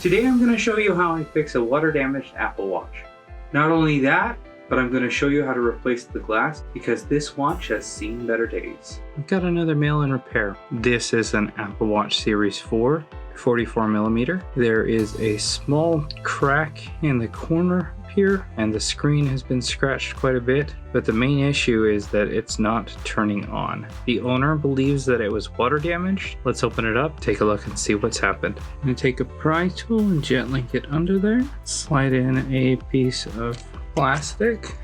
Today I'm going to show you how I fix a water damaged Apple Watch. Not only that, but I'm going to show you how to replace the glass because this watch has seen better days. I've got another mail-in repair. This is an Apple Watch Series 4, 44mm. There is a small crack in the corner here and the screen has been scratched quite a bit, but the main issue is that it's not turning on. The owner believes that it was water damaged. Let's open it up, take a look and see what's happened. I'm going to take a pry tool and gently get under there, slide in a piece of plastic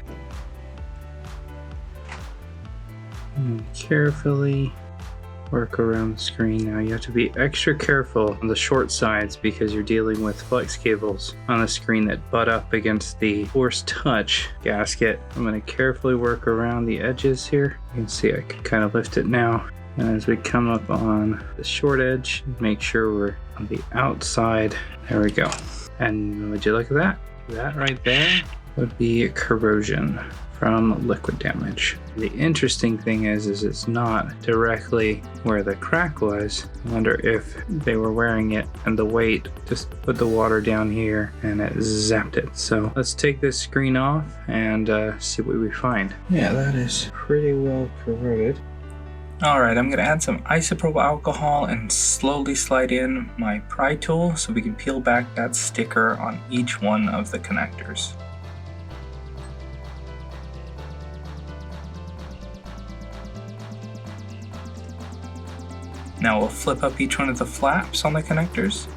and carefully work around the screen. Now you have to be extra careful on the short sides because you're dealing with flex cables on the screen that butt up against the force touch gasket. I'm going to carefully work around the edges here. You can see I can kind of lift it now. And as we come up on the short edge, make sure we're on the outside. There we go. And would you look at that? That right there would be corrosion from liquid damage. The interesting thing is it's not directly where the crack was. I wonder if they were wearing it and the weight just put the water down here and it zapped it. So let's take this screen off and see what we find. Yeah, that is pretty well corroded. Alright, I'm going to add some isopropyl alcohol and slowly slide in my pry tool so we can peel back that sticker on each one of the connectors. Now we'll flip up each one of the flaps on the connectors.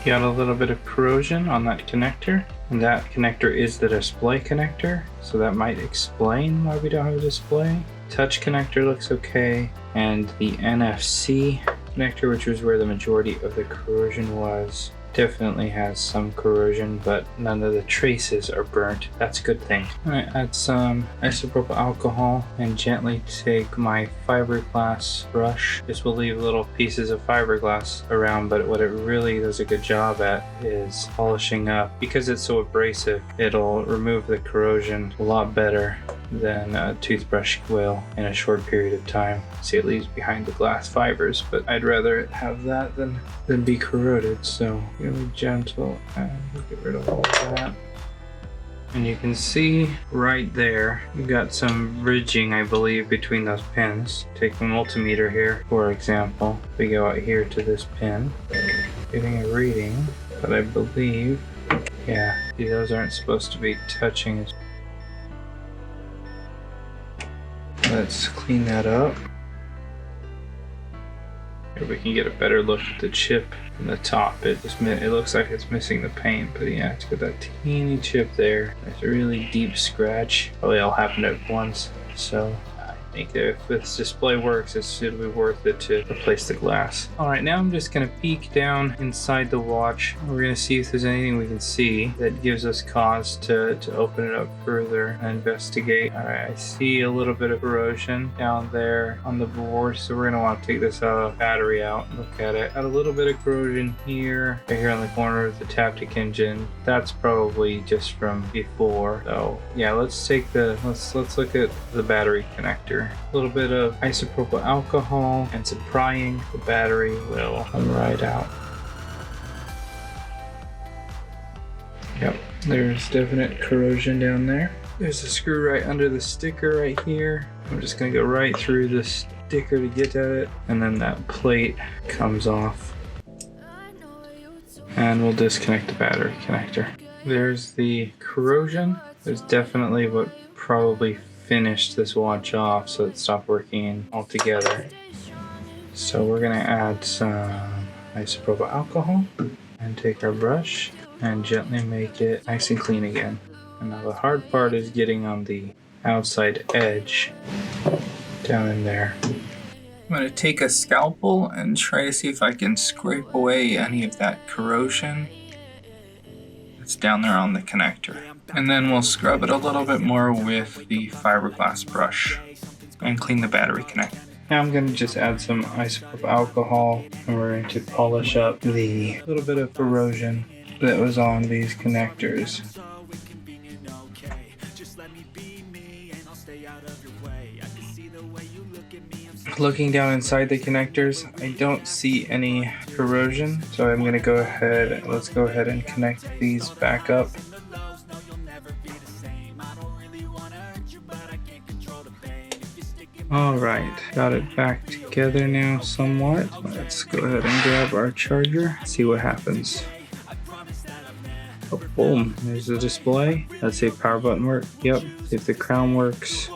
Got a little bit of corrosion on that connector, and that connector is the display connector, so that might explain why we don't have a display. Touch connector looks okay, and the NFC connector, which was where the majority of the corrosion was, definitely has some corrosion, but none of the traces are burnt. That's a good thing. I'm going to add some isopropyl alcohol and gently take my fiberglass brush. This will leave little pieces of fiberglass around, but what it really does a good job at is polishing up. Because it's so abrasive, it'll remove the corrosion a lot better than a toothbrush will in a short period of time. See, it leaves behind the glass fibers, but I'd rather it have that than be corroded. So really gentle and get rid of all of that. And you can see right there, you've got some ridging, I believe, between those pins. Take the multimeter here, for example. We go out here to this pin, getting a reading, but I believe, yeah, see, those aren't supposed to be touching. Let's clean that up. Here we can get a better look at the chip from the top. It looks like it's missing the paint, but yeah, it's got that teeny chip there. There's a really deep scratch. Probably all happened at once. So I think if this display works, it'll be worth it to replace the glass. Alright, now I'm just going to peek down inside the watch. We're going to see if there's anything we can see that gives us cause to open it up further and investigate. Alright, I see a little bit of corrosion down there on the board, so we're going to want to take this battery out and look at it. Got a little bit of corrosion here, right here on the corner of the Taptic engine. That's probably just from before. So yeah, let's look at the battery connector. A little bit of isopropyl alcohol and some prying. The battery will come right out. Yep, there's definite corrosion down there. There's a screw right under the sticker right here. I'm just gonna go right through the sticker to get at it, and then that plate comes off. And we'll disconnect the battery connector. There's the corrosion. There's definitely what probably finished this watch off, so it stopped working altogether. So we're gonna add some isopropyl alcohol and take our brush and gently make it nice and clean again. And now the hard part is getting on the outside edge down in there. I'm gonna take a scalpel and try to see if I can scrape away any of that corrosion that's down there on the connector. And then we'll scrub it a little bit more with the fiberglass brush and clean the battery connector. Now I'm going to just add some isopropyl alcohol and we're going to polish up the little bit of corrosion that was on these connectors. Looking down inside the connectors, I don't see any corrosion. So I'm going to go ahead, let's go ahead and connect these back up. Alright, got it back together now somewhat. Let's go ahead and grab our charger, see what happens. Oh, boom, there's the display. Let's see if power button works. Yep, see if the crown works.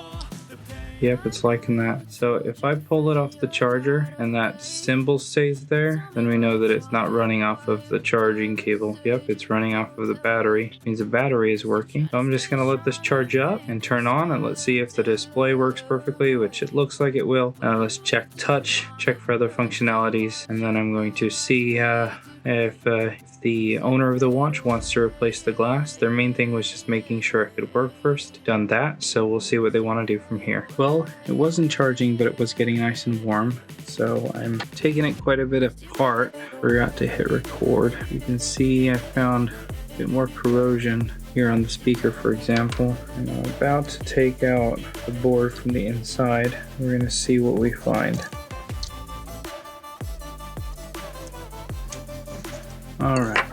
Yep, it's liking that. So if I pull it off the charger and that symbol stays there, then we know that it's not running off of the charging cable. Yep, it's running off of the battery. It means the battery is working. So I'm just gonna let this charge up and turn on, and let's see if the display works perfectly, which it looks like it will. Let's check touch, check for other functionalities, and then I'm going to see if the owner of the watch wants to replace the glass. Their main thing was just making sure it could work first. Done that, so we'll see what they want to do from here. Well, it wasn't charging, but it was getting nice and warm, so I'm taking it quite a bit apart. Forgot to hit record. You can see I found a bit more corrosion here on the speaker, for example. And I'm about to take out the board from the inside. We're gonna see what we find. Alright,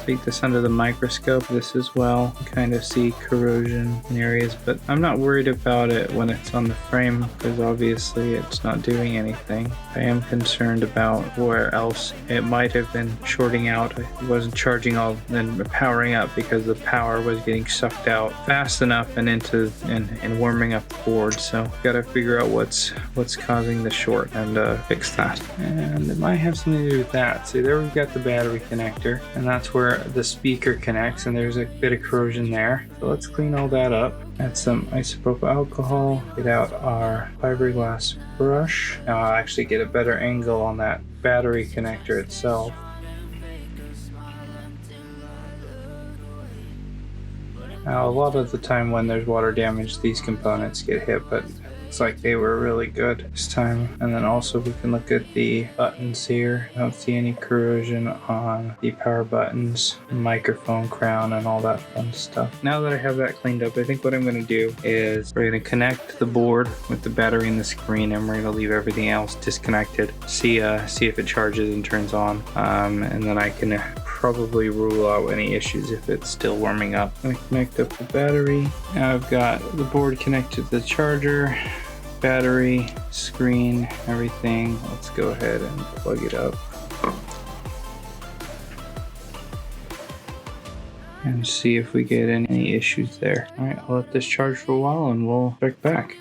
take this under the microscope, this as well. Kind of see corrosion in areas, but I'm not worried about it when it's on the frame because obviously it's not doing anything. I am concerned about where else it might have been shorting out. It wasn't charging all and powering up because the power was getting sucked out fast enough and into and warming up the board. So gotta figure out what's causing the short and fix that. And it might have something to do with that. See, there we've got the battery connector, and that's where the speaker connects, and there's a bit of corrosion there. So let's clean all that up. Add some isopropyl alcohol, get out our fiberglass brush. Now I'll actually get a better angle on that battery connector itself. Now a lot of the time when there's water damage, these components get hit, but looks like they were really good this time. And then also we can look at the buttons here. I don't see any corrosion on the power buttons, microphone crown, and all that fun stuff. Now that I have that cleaned up, I think what I'm going to do is we're going to connect the board with the battery and the screen, and we're going to leave everything else disconnected. See if it charges and turns on, and then I can probably rule out any issues if it's still warming up. I'm going to connect up the battery. Now I've got the board connected to the charger, battery, screen, everything. Let's go ahead and plug it up and see if we get any issues there. All right, I'll let this charge for a while and we'll check back.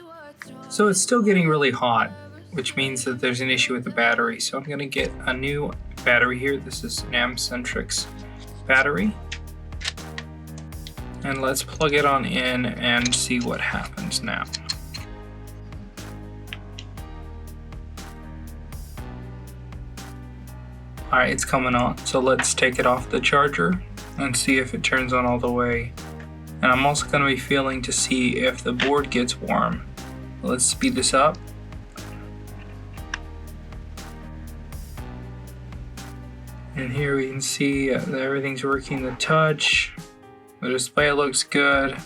So it's still getting really hot, which means that there's an issue with the battery. So I'm gonna get a new battery here. This is Namcentric's battery. And let's plug it on in and see what happens now. Alright, it's coming on. So let's take it off the charger and see if it turns on all the way. And I'm also going to be feeling to see if the board gets warm. Let's speed this up. And here we can see that everything's working. The touch, the display looks good.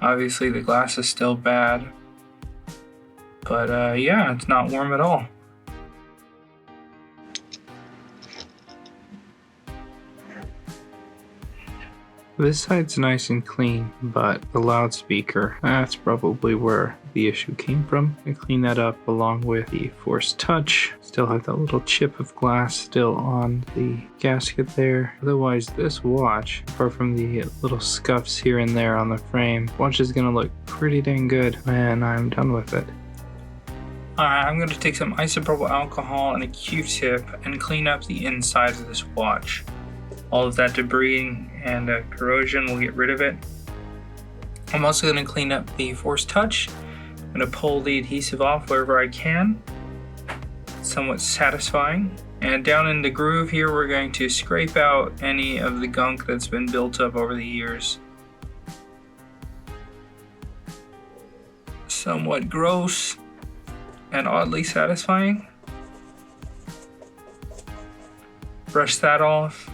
Obviously the glass is still bad. But yeah, it's not warm at all. This side's nice and clean, but the loudspeaker, that's probably where the issue came from. I cleaned that up along with the force touch. Still have that little chip of glass still on the gasket there. Otherwise, this watch, apart from the little scuffs here and there on the frame, watch is gonna look pretty dang good when I'm done with it. Alright, I'm gonna take some isopropyl alcohol and a Q-tip and clean up the inside of this watch. All of that debris and corrosion, we'll get rid of it. I'm also going to clean up the force touch. I'm going to pull the adhesive off wherever I can. Somewhat satisfying. And down in the groove here, we're going to scrape out any of the gunk that's been built up over the years. Somewhat gross and oddly satisfying. Brush that off.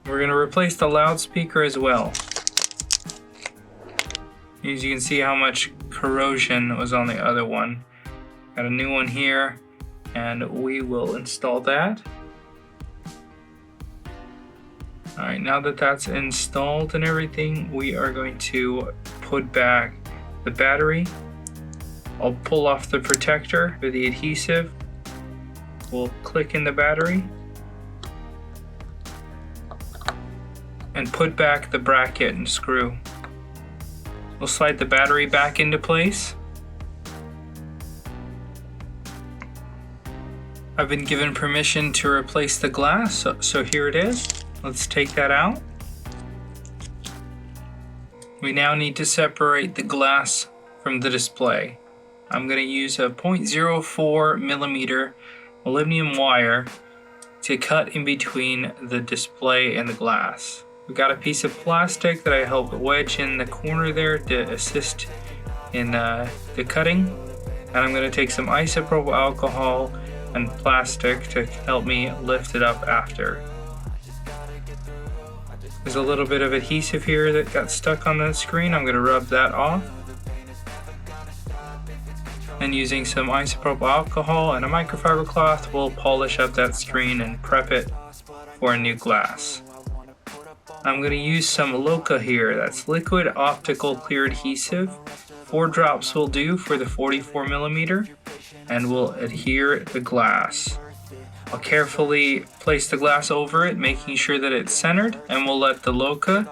We're going to replace the loudspeaker as well. As you can see how much corrosion was on the other one. Got a new one here, and we will install that. Alright, now that that's installed and everything, we are going to put back the battery. I'll pull off the protector for the adhesive. We'll click in the battery and put back the bracket and screw. We'll slide the battery back into place. I've been given permission to replace the glass, so here it is. Let's take that out. We now need to separate the glass from the display. I'm going to use a 0.04 millimeter aluminum wire to cut in between the display and the glass. We've got a piece of plastic that I helped wedge in the corner there to assist in the cutting. And I'm going to take some isopropyl alcohol and plastic to help me lift it up after. There's a little bit of adhesive here that got stuck on the screen. I'm going to rub that off. And using some isopropyl alcohol and a microfiber cloth, we'll polish up that screen and prep it for a new glass. I'm going to use some LOCA here. That's liquid optical clear adhesive. 4 drops will do for the 44 millimeter, and will adhere the glass. I'll carefully place the glass over it, making sure that it's centered, and we'll let the LOCA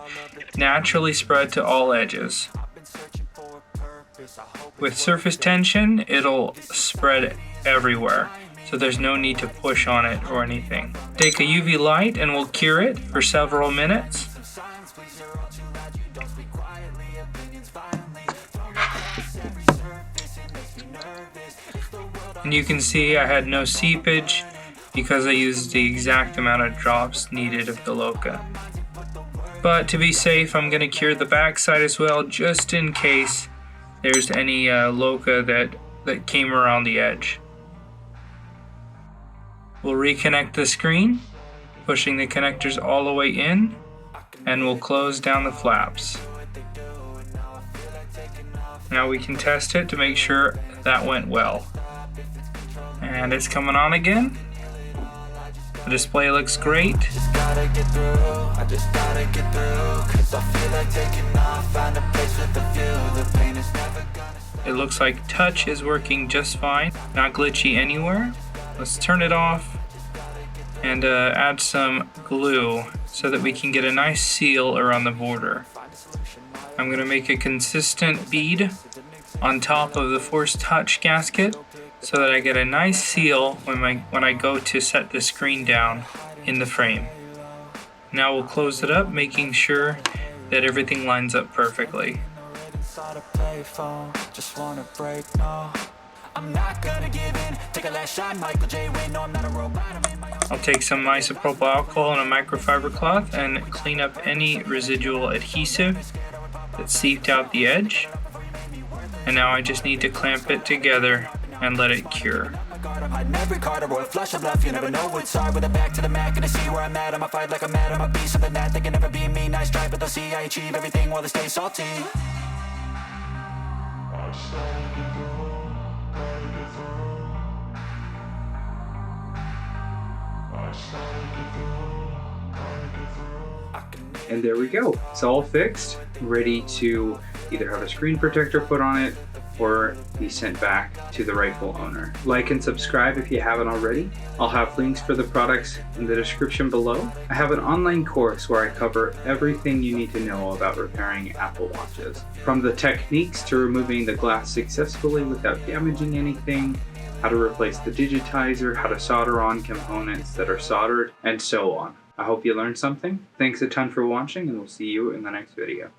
naturally spread to all edges. With surface tension, it'll spread everywhere, so there's no need to push on it or anything. Take a UV light and we'll cure it for several minutes. And you can see I had no seepage because I used the exact amount of drops needed of the LOCA. But to be safe, I'm going to cure the back side as well, just in case there's any LOCA that came around the edge. We'll reconnect the screen, pushing the connectors all the way in, and we'll close down the flaps. Now we can test it to make sure that went well. And it's coming on again. The display looks great. It looks like touch is working just fine, not glitchy anywhere. Let's turn it off and add some glue so that we can get a nice seal around the border. I'm going to make a consistent bead on top of the Force Touch gasket so that I get a nice seal when I go to set the screen down in the frame. Now we'll close it up, making sure that everything lines up perfectly. I'll take some isopropyl alcohol and a microfiber cloth and clean up any residual adhesive that seeped out the edge. And now I just need to clamp it together and let it cure. And there we go. It's all fixed, ready to either have a screen protector put on it or be sent back to the rightful owner. Like and subscribe if you haven't already. I'll have links for the products in the description below. I have an online course where I cover everything you need to know about repairing Apple Watches. From the techniques to removing the glass successfully without damaging anything, how to replace the digitizer, how to solder on components that are soldered, and so on. I hope you learned something. Thanks a ton for watching, and we'll see you in the next video.